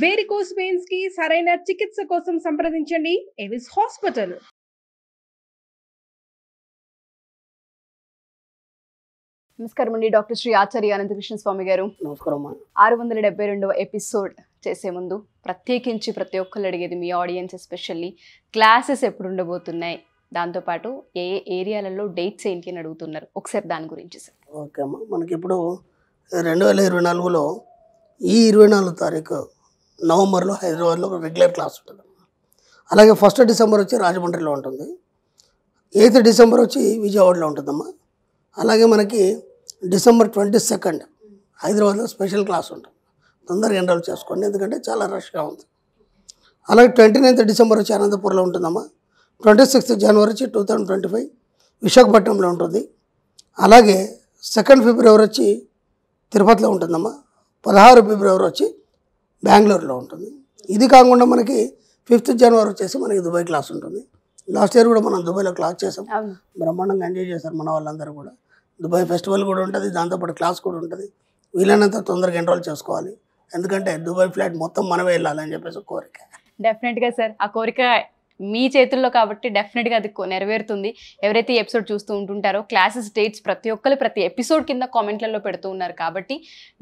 Varicose veins కి సరైన చికిత్స కోసం సంప్రదించండి ఎవిస్ హాస్పిటల్. నమస్కారం అండి, డాక్టర్ శ్రీ ఆచార్య అనంతకృష్ణ స్వామి గారు. నమస్కారం. 672వ ఎపిసోడ్ చేసే ముందు ప్రత్యేకించి ప్రతి ఒక్కళ్ళు అడిగేది, మీ ఆడియన్స్ ఎస్పెషల్లీ క్లాసెస్ ఎప్పుడు ఉండబోతున్నాయి, దాంతోపాటు ఏ ఏరియాలలో డేట్స్ ఏంటి అని అడుగుతున్నారు. ఒకసారి దాని గురించి సార్. ఓకే అమ్మా, మనకి ఇప్పుడు 2024లో ఈ 24 తారీఖు నవంబర్లో హైదరాబాద్లో రెగ్యులర్ క్లాస్ ఉంటుంది. అలాగే 1 డిసెంబర్ వచ్చి రాజమండ్రిలో ఉంటుంది. 8 డిసెంబర్ వచ్చి విజయవాడలో ఉంటుందమ్మా. అలాగే మనకి డిసెంబర్ 22 హైదరాబాద్లో స్పెషల్ క్లాస్ ఉంటుంది. తొందరగా ఎన్రోల్ చేసుకోండి, ఎందుకంటే చాలా రష్గా ఉంది. అలాగే 29 డిసెంబర్ వచ్చి అనంతపురంలో ఉంటుందమ్మా. 26 జనవరి వచ్చి 2025 విశాఖపట్నంలో ఉంటుంది. అలాగే 2 ఫిబ్రవరి వచ్చి తిరుపతిలో ఉంటుందమ్మా. 16 ఫిబ్రవరి వచ్చి బెంగళూరులో ఉంటుంది. ఇది కాకుండా మనకి 5th జనవరి వచ్చేసి మనకి దుబాయ్ క్లాస్ ఉంటుంది. లాస్ట్ ఇయర్ కూడా మనం దుబాయ్లో క్లాస్ చేసాం, బ్రహ్మాండంగా ఎంజాయ్ చేశారు మన వాళ్ళందరూ కూడా. దుబాయ్ ఫెస్టివల్ కూడా ఉంటుంది, దాంతోపాటు క్లాస్ కూడా ఉంటుంది. వీలైనంత తొందరగా ఎన్రోల్ చేసుకోవాలి, ఎందుకంటే దుబాయ్ ఫ్లైట్ మొత్తం మనమే వెళ్ళాలని చెప్పేసి కోరిక. డెఫినెట్గా సార్, ఆ కోరిక మీ చేతుల్లో కాబట్టి డెఫినెట్గా అది నెరవేరుతుంది. ఎవరైతే ఈ ఎపిసోడ్ చూస్తూ ఉంటుంటారో క్లాసెస్ డేట్స్ ప్రతి ఒక్కరు ప్రతి ఎపిసోడ్ కింద కామెంట్లలో పెడుతూ ఉన్నారు. కాబట్టి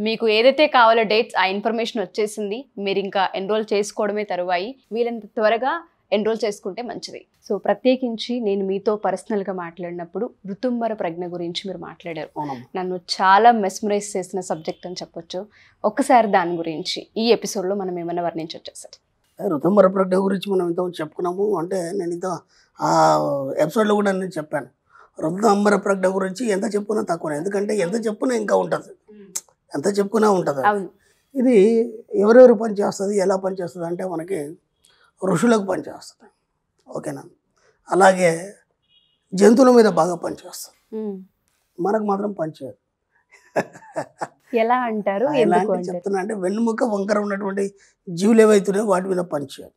మీకు ఏదైతే కావాలో డేట్స్, ఆ ఇన్ఫర్మేషన్ వచ్చేసింది. మీరు ఇంకా ఎన్రోల్ చేసుకోవడమే తరువాయి. వీళ్ళంత త్వరగా ఎన్రోల్ చేసుకుంటే మంచిది. సో ప్రత్యేకించి నేను మీతో పర్సనల్గా మాట్లాడినప్పుడు ఋతుంబర ప్రజ్ఞ గురించి మీరు మాట్లాడారు. నన్ను చాలా మెస్మరైజ్ చేసిన సబ్జెక్ట్ అని చెప్పొచ్చు. ఒక్కసారి దాని గురించి ఈ ఎపిసోడ్లో మనం ఏమైనా వర్ణించవచ్చు సార్? ఋతుంబర ప్రజ్ఞ గురించి మనం ఇంత చెప్పుకున్నాము. అంటే నేను ఇంత ఆ ఎపిసోడ్లో కూడా నేను చెప్పాను, ఋతుంబర ప్రజ్ఞ గురించి ఎంత చెప్పుకున్నా తక్కువ, ఎందుకంటే ఎంత చెప్పుకున్నా ఇంకా ఉంటుంది, ఎంత చెప్పుకున్నా ఉంటుంది. ఇది ఎవరెవరు పనిచేస్తుంది, ఎలా పనిచేస్తుంది అంటే మనకి ఋషులకు పనిచేస్తుంది, ఓకేనా. అలాగే జంతువుల మీద బాగా పనిచేస్తుంది, మనకు మాత్రం పనిచేయదు. ఎలా అంటారు? చెప్తున్నా అంటే వెన్నుముక వంకర ఉన్నటువంటి జీవులు ఏవైతున్నాయో వాటి మీద పనిచేయదు.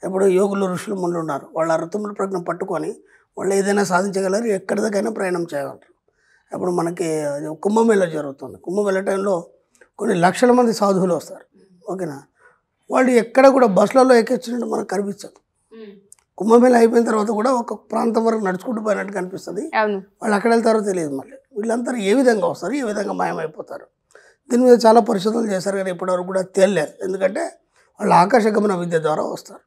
ఇప్పుడు యోగులు, ఋషులు, మునులు ఉన్నారు, వాళ్ళ ఋతుంబర ప్రజ్ఞ పట్టుకొని వాళ్ళు ఏదైనా సాధించగలరు, ఎక్కడిదకైనా ప్రయాణం చేయగలరు. ఇప్పుడు మనకి కుంభమేళ జరుగుతుంది. కుంభమేళ టైంలో కొన్ని లక్షల మంది సాధువులు వస్తారు, ఓకేనా. వాళ్ళు ఎక్కడ కూడా బస్సులలో ఎక్కించినట్టు మనకు కనిపించదు. కుంభమేళ అయిపోయిన తర్వాత కూడా ఒక ప్రాంతం వరకు నడుచుకుంటూ పోయినట్టు కనిపిస్తుంది. వాళ్ళు ఎక్కడ వెళ్తారో తెలియదు. మళ్ళీ వీళ్ళందరూ ఏ విధంగా వస్తారు, ఏ విధంగా మాయమైపోతారు, దీని మీద చాలా పరిశోధనలు చేశారు, కానీ ఇప్పటివరకు కూడా తేలలేదు. ఎందుకంటే వాళ్ళు ఆకాశగమన విద్య ద్వారా వస్తారు.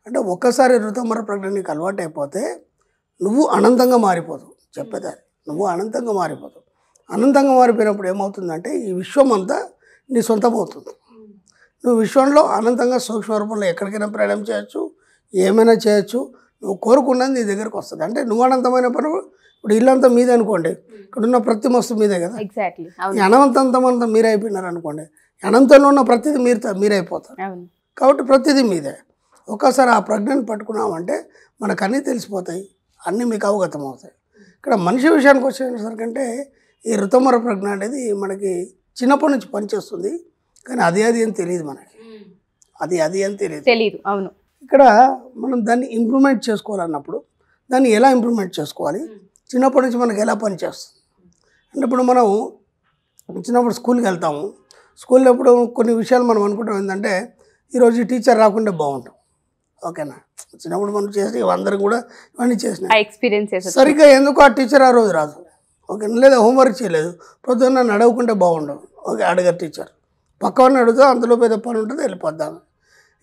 అంటే ఒక్కసారి ఋతుంబర ప్రజ్ఞ నీకు అలవాటు అయిపోతే నువ్వు అనంతంగా మారిపోతావు. చెప్పేది నువ్వు అనంతంగా మారిపోతావు. అనంతంగా మారిపోయినప్పుడు ఏమవుతుందంటే ఈ విశ్వం అంతా నీ సొంతం అవుతుంది. నువ్వు విశ్వంలో అనంతంగా సూక్ష్మ రూపంలో ఎక్కడికైనా ప్రయాణం చేయొచ్చు, ఏమైనా చేయొచ్చు. నువ్వు కోరుకున్నది నీ దగ్గరకు వస్తుంది. అంటే నువ్వు అనంతమైన పని. ఇప్పుడు ఇల్లంతా మీదే అనుకోండి, ఇక్కడ ఉన్న ప్రతి వస్తు మీదే కదా. ఎగ్జాక్ట్లీ. అనంతంతా మీరే అయిపోయినారు అనుకోండి, అనంతంలో ఉన్న ప్రతిదీ మీరైపోతారు. కాబట్టి ప్రతిదీ మీదే. ఒక్కసారి ఆ ప్రజ్ఞను పట్టుకున్నామంటే మనకు అన్నీ తెలిసిపోతాయి, అన్నీ మీకు అవగతం అవుతాయి. ఇక్కడ మనిషి విషయానికి వచ్చేసరికంటే ఈ ఋతుంబర ప్రజ్ఞ అనేది మనకి చిన్నప్పటి నుంచి పనిచేస్తుంది, కానీ అది అని తెలియదు మనకి. అది అని తెలియదు. అవును. ఇక్కడ మనం దాన్ని ఇంప్రూవ్మెంట్ చేసుకోవాలన్నప్పుడు దాన్ని ఎలా ఇంప్రూవ్మెంట్ చేసుకోవాలి, చిన్నప్పటి నుంచి మనకి ఎలా పనిచేస్తుంది అంటే, ఇప్పుడు మనం చిన్నప్పుడు స్కూల్కి వెళ్తాము. స్కూల్లో ఇప్పుడు కొన్ని విషయాలు మనం అనుకుంటాం ఏంటంటే ఈరోజు ఈ టీచర్ రాకుండా బాగుంటాం, ఓకేనా. చిన్నప్పుడు మనం చేసి అందరం కూడా ఇవన్నీ చేసిన ఎక్స్పీరియన్స్ సరిగ్గా ఎందుకు ఆ టీచర్ ఆ రోజు రాదు, ఓకేనా. లేదా హోంవర్క్ చేయలేదు, పొద్దున్న నన్ను అడగకుంటే బాగుండవు, ఓకే. అడగరు టీచర్, పక్కవాడిని అడుగుతా, అందులో పెద్ద పని ఉంటుంది, వెళ్ళిపోద్దాం.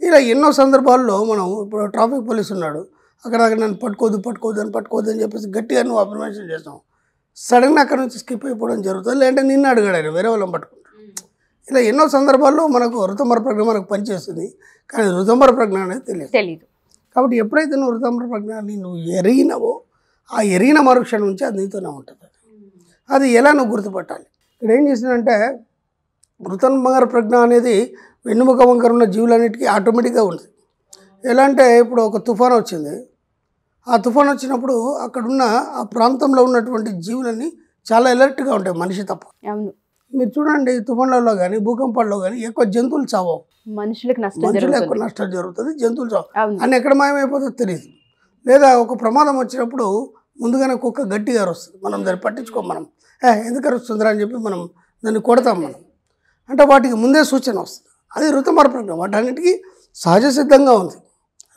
ఇలా ఎన్నో సందర్భాల్లో మనం ఇప్పుడు ట్రాఫిక్ పోలీస్ ఉన్నాడు, అక్కడ నన్ను పట్టుకోవద్దు అని చెప్పేసి గట్టిగా నువ్వు అప్రిమేషన్ చేస్తాం. సడన్గా అక్కడ నుంచి స్కిప్ అయిపోవడం జరుగుతుంది, లేదంటే నిన్ను అడిగాడు వేరే వాళ్ళని పట్టుకుంటాడు. ఇలా ఎన్నో సందర్భాల్లో మనకు ఋతుంబర ప్రజ్ఞ మనకు పనిచేస్తుంది, కానీ ఋతుంబర ప్రజ్ఞ అనేది తెలియదు. కాబట్టి ఎప్పుడైతే నువ్వు ఋతుంబర ప్రజ్ఞని నువ్వు ఎరిగినవో ఆ ఎరిగిన మరుక్షణం నుంచి అది నీతోనే ఉంటుంది. అది ఎలా నువ్వు గుర్తుపట్టాలి? ఇక్కడ ఏం చేసిందంటే ఋతుంబర ప్రజ్ఞ అనేది వెన్నుముక వంకర ఉన్న జీవులన్నిటికీ ఆటోమేటిక్గా ఉంది. ఎలా అంటే ఇప్పుడు ఒక తుఫాను వచ్చింది, ఆ తుఫాను వచ్చినప్పుడు అక్కడున్న ఆ ప్రాంతంలో ఉన్నటువంటి జీవులన్నీ చాలా అలర్ట్గా ఉంటాయి, మనిషి తప్ప. మీరు చూడండి, తుఫాన్లలో కానీ భూకంపాల్లో కానీ ఎక్కువ జంతువులు చావవు, మనుషులకు ఎక్కువ నష్టం జరుగుతుంది, జంతువులు చావు. అన్నీ ఎక్కడ మాయమైపోతుందో తెలియదు. లేదా ఒక ప్రమాదం వచ్చినప్పుడు ముందుగానే కుక్క గట్టిగా అరుస్తుంది, మనం దాన్ని పట్టించుకోం. మనం ఎందుకు అరుస్తుందిరా అని చెప్పి మనం దాన్ని కొడతాం. మనం అంటే వాటికి ముందే సూచన వస్తుంది. అది ఋతుమర ప్రజ్ఞ. వాటన్నిటికీ సహజ సిద్ధంగా ఉంది.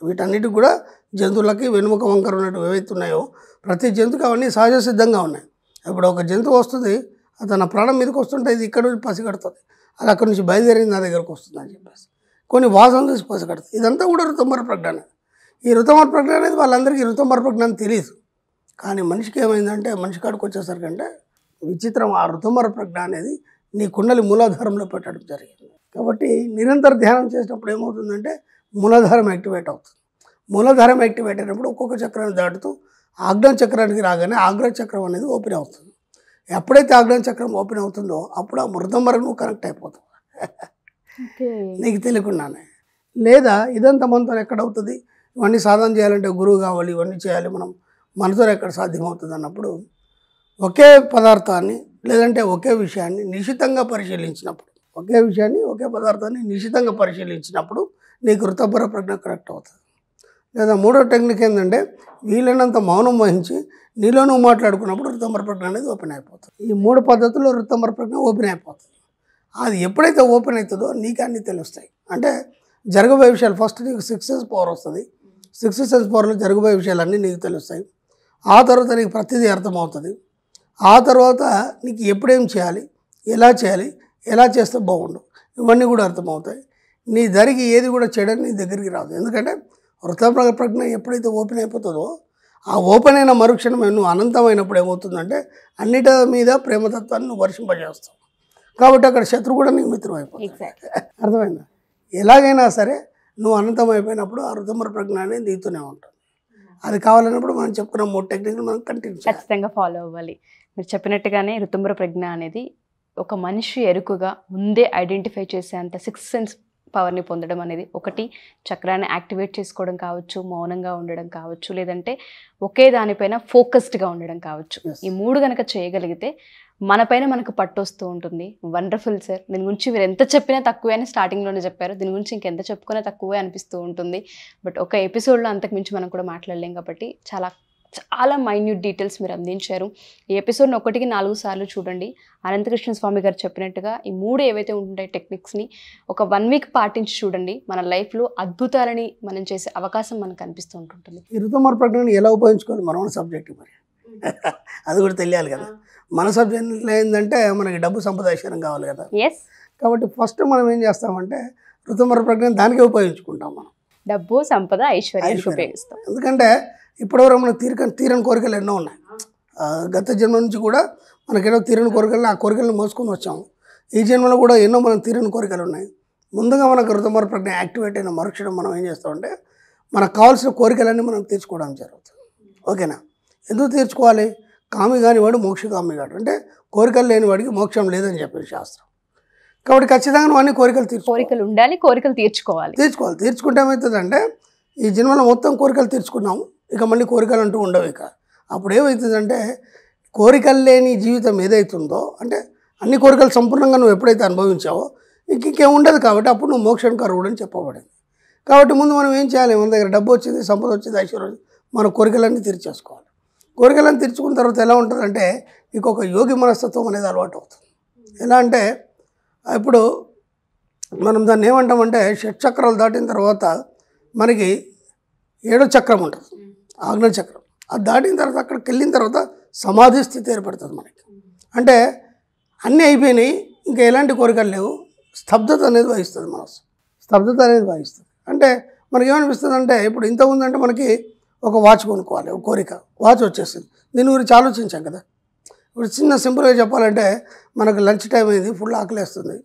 వీటన్నిటికి కూడా జంతువులకి వెనుముక వంకర ఉన్నట్టు ఏవైతే ఉన్నాయో ప్రతి జంతువుకి అవన్నీ సహజ సిద్ధంగా ఉన్నాయి. ఇప్పుడు ఒక జంతువు వస్తుంది, తన ప్రాణం మీదకి వస్తుంటే ఇది ఇక్కడ నుంచి పసిగడుతుంది, అది అక్కడి నుంచి బయలుదేరింది నా దగ్గరకు వస్తుంది అని చెప్పేసి కొన్ని వాసన చూసి పసిగడుతుంది. ఇదంతా కూడా ఋతుమర ప్రజ్ఞ. ఈ ఋతుమర ప్రజ్ఞ అనేది వాళ్ళందరికీ ఋతుమర ప్రజ్ఞ అని తెలియదు. కానీ మనిషికి ఏమైందంటే మనిషి కాడికి వచ్చేసరికంటే విచిత్రం, ఆ ఋతుమర ప్రజ్ఞ అనేది నీ కుండలి మూలాధారంలో పెట్టడం జరిగింది. కాబట్టి నిరంతర ధ్యానం చేసినప్పుడు ఏమవుతుందంటే మూలాధారం యాక్టివేట్ అవుతుంది. మూలాధారం యాక్టివేట్ అయినప్పుడు ఒక్కొక్క చక్రాన్ని దాటుతూ ఆజ్ఞా చక్రానికి రాగానే ఆజ్ఞా చక్రం అనేది ఓపెన్ అవుతుంది. ఎప్పుడైతే ఆజ్ఞా చక్రం ఓపెన్ అవుతుందో అప్పుడు ఆ ఋతుమరకు నువ్వు కనెక్ట్ అయిపోతావు నీకు తెలియకుండానే. లేదా ఇదంతా మనతో ఎక్కడవుతుంది, ఇవన్నీ సాధన చేయాలంటే గురువు కావాలి, ఇవన్నీ చేయాలి, మనం మనతో ఎక్కడ సాధ్యమవుతుంది అన్నప్పుడు ఒకే పదార్థాన్ని లేదంటే ఒకే విషయాన్ని నిశితంగా పరిశీలించినప్పుడు, ఒకే విషయాన్ని ఒకే పదార్థాన్ని నిశితంగా పరిశీలించినప్పుడు నీకు ఋతుమర ప్రజ్ఞ కరెక్ట్ అవుతుంది. లేదా మూడో టెక్నిక్ ఏంటంటే వీలైనంత మౌనం వహించి నీలో నువ్వు మాట్లాడుకున్నప్పుడు ఋతుమర ప్రజ్ఞ అనేది ఓపెన్ అయిపోతుంది. ఈ 3 పద్ధతుల్లో ఋతుమర ప్రజ్ఞ ఓపెన్ అయిపోతుంది. అది ఎప్పుడైతే ఓపెన్ అవుతుందో నీకు అన్నీ తెలుస్తాయి. అంటే జరగబోయే విషయాలు ఫస్ట్ నీకు 6 సెన్స్ పవర్ వస్తుంది. 6 సెన్స్ పవర్లో జరగబోయే విషయాలన్నీ నీకు తెలుస్తాయి. ఆ తర్వాత నీకు ప్రతిదీ అర్థమవుతుంది. ఆ తర్వాత నీకు ఎప్పుడేం చేయాలి, ఎలా చేస్తే బాగుండు, ఇవన్నీ కూడా అర్థమవుతాయి. నీ దరికి ఏది కూడా చెడని నీ దగ్గరికి రాదు. ఎందుకంటే ఋతుమర ప్రజ్ఞ ఎప్పుడైతే ఓపెన్ అయిపోతుందో ఆ ఓపెన్ అయిన మరుక్షణం నువ్వు అనంతమైనప్పుడు ఏమవుతుందంటే అన్నిటి మీద ప్రేమతత్వాన్ని నువ్వు వర్షింపజేస్తావు. కాబట్టి అక్కడ శత్రువు కూడా నీకు మిత్రం అయిపోతుంది. అర్థమైందా? ఎలాగైనా సరే నువ్వు అనంతం అయిపోయినప్పుడు ఆ ఋతుమర ప్రజ్ఞ అనేది నీతోనే ఉంటుంది. అది కావాలన్నప్పుడు మనం చెప్పుకున్న 3 టెక్నిక్లు మనం కంటిన్యూ చేయాలి, ఖచ్చితంగా ఫాలో అవ్వాలి. మీరు చెప్పినట్టుగానే ఋతుమర ప్రజ్ఞ అనేది ఒక మనిషి ఎరుకుగా ముందే ఐడెంటిఫై చేసేంత 6 సెన్స్ పవర్ని పొందడం అనేది, ఒకటి చక్రాన్ని యాక్టివేట్ చేసుకోవడం కావచ్చు, మౌనంగా ఉండడం కావచ్చు, లేదంటే ఒకే దానిపైన ఫోకస్డ్గా ఉండడం కావచ్చు. ఈ 3 కనుక చేయగలిగితే మనపైన మనకు పట్టు వస్తూ ఉంటుంది. Wonderful sir. దీని గురించి మీరు ఎంత చెప్పినా తక్కువే అని స్టార్టింగ్లోనే చెప్పారు. దీని గురించి ఇంకెంత చెప్పుకున్నా తక్కువే అనిపిస్తూ ఉంటుంది. బట్ ఒక ఎపిసోడ్లో అంతకుమించి మనం కూడా మాట్లాడలేం కాబట్టి చాలా మైన్యూట్ డీటెయిల్స్ మీరు అందించారు. ఈ ఎపిసోడ్ని 1కి 4 సార్లు చూడండి. అనంతకృష్ణ స్వామి గారు చెప్పినట్టుగా ఈ 3 ఏవైతే ఉంటాయి టెక్నిక్స్ని ఒక 1 వీక్ పాటించి చూడండి. మన లైఫ్లో అద్భుతాలని మనం చేసే అవకాశం మనకు అనిపిస్తూ ఉంటుంది. ఈ ఋతుమర ప్రజ్ఞని ఎలా ఉపయోగించుకోవాలి మన సబ్జెక్ట్ మరి అది కూడా తెలియాలి కదా. మన సబ్జెక్ట్ ఏంటంటే మనకి డబ్బు సంపద ఐశ్వర్యం కావాలి కదా. కాబట్టి ఫస్ట్ మనం ఏం చేస్తామంటే ఋతుమర ప్రజ్ఞని దానికే ఉపయోగించుకుంటాం. మనం డబ్బు సంపద ఐశ్వర్యానికి ఉపయోగిస్తాం. ఎందుకంటే ఇప్పటివరకు మనకు తీరని కోరికలు ఎన్నో ఉన్నాయి. గత జన్మ నుంచి కూడా మనకేదో తీరని కోరికలు, ఆ కోరికలను మోసుకొని వచ్చాము. ఈ జన్మలో కూడా ఎన్నో మనం తీరని కోరికలు ఉన్నాయి. ముందుగా మనకు ఋతుమర ప్రజ్ఞ యాక్టివేట్ అయిన మరుక్షణం మనం ఏం చేస్తామంటే మనకు కావాల్సిన కోరికలన్నీ మనం తీర్చుకోవడం జరుగుతుంది. ఓకేనా? ఎందుకు తీర్చుకోవాలి? కామి కాని వాడు మోక్షకామి కాడు, అంటే కోరికలు లేని వాడికి మోక్షం లేదని చెప్పేది శాస్త్రం. కాబట్టి ఖచ్చితంగా నువ్వు అన్ని కోరికలు ఉండాలి, కోరికలు తీర్చుకోవాలి. తీర్చుకుంటే ఏమవుతుందంటే ఈ జన్మలో మొత్తం కోరికలు తీర్చుకున్నాము, ఇక మళ్ళీ కోరికలు అంటూ ఉండవు. ఇక అప్పుడు ఏమవుతుందంటే కోరికలు లేని జీవితం ఏదైతుందో, అంటే అన్ని కోరికలు సంపూర్ణంగా నువ్వు ఎప్పుడైతే అనుభవించావో ఇంకేం ఉండదు. కాబట్టి అప్పుడు నువ్వు మోక్షానికి అర్హుడు అని చెప్పబడింది. కాబట్టి ముందు మనం ఏం చేయాలి? మన దగ్గర డబ్బు వచ్చింది, సంపద వచ్చింది, ఐశ్వర్యం, మన కోరికలన్నీ తీర్చేసుకోవాలి. కోరికలను తీర్చుకున్న తర్వాత ఎలా ఉంటుందంటే నీకు ఒక యోగి మనస్తత్వం అనేది అలవాటు అవుతుంది. ఎలా అంటే ఇప్పుడు మనం దాన్ని ఏమంటామంటే షట్చక్రాలు దాటిన తర్వాత మనకి 7వ చక్రం ఉంటుంది, ఆజ్ఞా చక్రం. అది దాటిన తర్వాత అక్కడికి వెళ్ళిన తర్వాత సమాధి స్థితి ఏర్పడుతుంది మనకి. అంటే అన్నీ అయిపోయినాయి, ఇంకా ఎలాంటి కోరికలు లేవు, స్తబ్దత అనేది వహిస్తుంది మనసు. అంటే మనకి ఏమనిపిస్తుంది అంటే ఇప్పుడు ఇంత ఉందంటే మనకి ఒక వాచ్ కొనుక్కోవాలి, ఒక కోరిక, వాచ్ వచ్చేస్తుంది. దీని గురించి ఆలోచించాం కదా. ఇప్పుడు చిన్న సింపుల్గా చెప్పాలంటే మనకు లంచ్ టైం అయింది, ఫుల్ ఆకలేస్తుంది,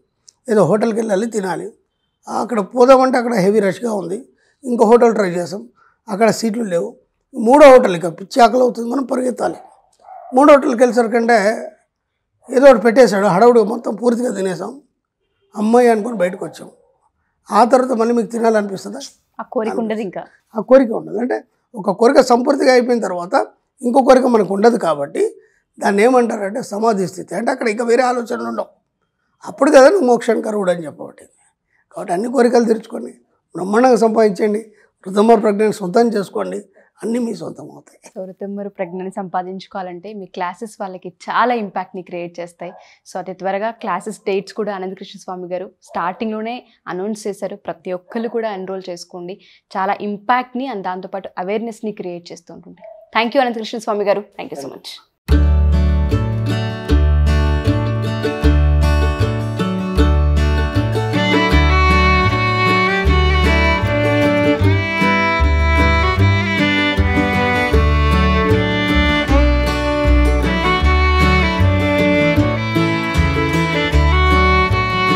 ఏదో హోటల్కి వెళ్ళాలి, తినాలి. అక్కడ పోదామంటే అక్కడ హెవీ రష్గా ఉంది, ఇంకో హోటల్ ట్రై చేసాం, అక్కడ సీట్లు లేవు. 3వ హోటల్ ఇక పిచ్చి ఆకలి అవుతుంది, మనం పరిగెత్తాలి. 3వ హోటల్కి వెళ్ళేసరికంటే ఏదో ఒకటి పెట్టేశాడు, హడావుడు మొత్తం పూర్తిగా తినేసాం, అమ్మాయి అనుకొని బయటకు వచ్చాం. ఆ తర్వాత మళ్ళీ మీకు తినాలనిపిస్తుందా? ఆ కోరిక ఉండదు. ఇంకా ఆ కోరిక ఉండదు. అంటే ఒక కోరిక సంపూర్తిగా అయిపోయిన తర్వాత ఇంకో కోరిక మనకు ఉండదు. కాబట్టి దాన్ని ఏమంటారంటే సమాధి స్థితి. అంటే అక్కడ ఇంకా వేరే ఆలోచనలు ఉండవు. అప్పుడు కదా నువ్వు మోక్షానికి అర్హుడు అని చెప్పబట్టింది. కాబట్టి అన్ని కోరికలు తీర్చుకోండి, బ్రహ్మాండంగా సంపాదించండి, ఋతుమర ప్రజ్ఞని సొంతం చేసుకోండి, అన్నీ మీ సొంతం అవుతాయి. సో ఋతుమ్మరు ప్రజ్ఞని సంపాదించుకోవాలంటే మీ క్లాసెస్ వాళ్ళకి చాలా ఇంపాక్ట్ని క్రియేట్ చేస్తాయి. సో అతి త్వరగా క్లాసెస్ డేట్స్ కూడా అనంతకృష్ణ స్వామి గారు స్టార్టింగ్లోనే అనౌన్స్ చేశారు. ప్రతి ఒక్కరు కూడా ఎన్రోల్ చేసుకోండి. చాలా ఇంపాక్ట్ని అండ్ దాంతోపాటు అవేర్నెస్ని క్రియేట్ చేస్తూ ఉంటుంది. థ్యాంక్ యూ అనంతకృష్ణ స్వామి గారు. Thank you so much.